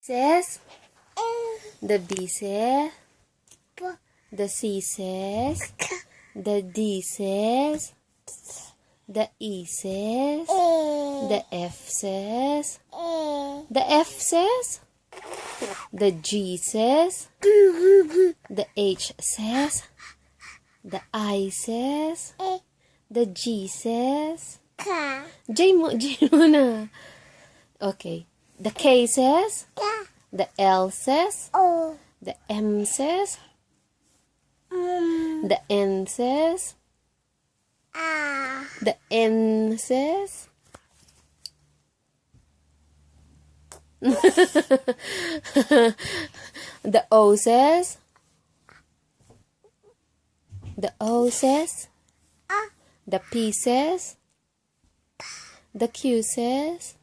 Says, the B says, the C says, the D says, the E says, the F says, the F says, the G says, the H says, the I says, the G says, J muna. Okay. The K says, the L says, the M says, the N says, the N says, the O says, the O says, the P says, the Q says,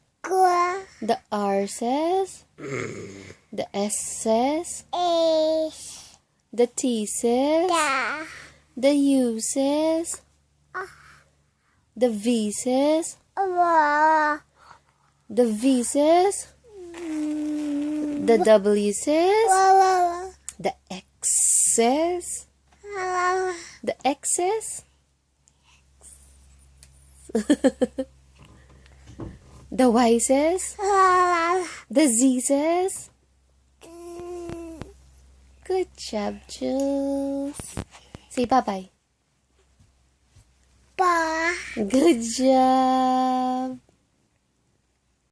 the R says, the S says, the T says, the U says, the V says, the V says, the W says, the X says, the X says, the Y says, the Z says. Good job, Jhulz. Say bye-bye. Bye. Good job.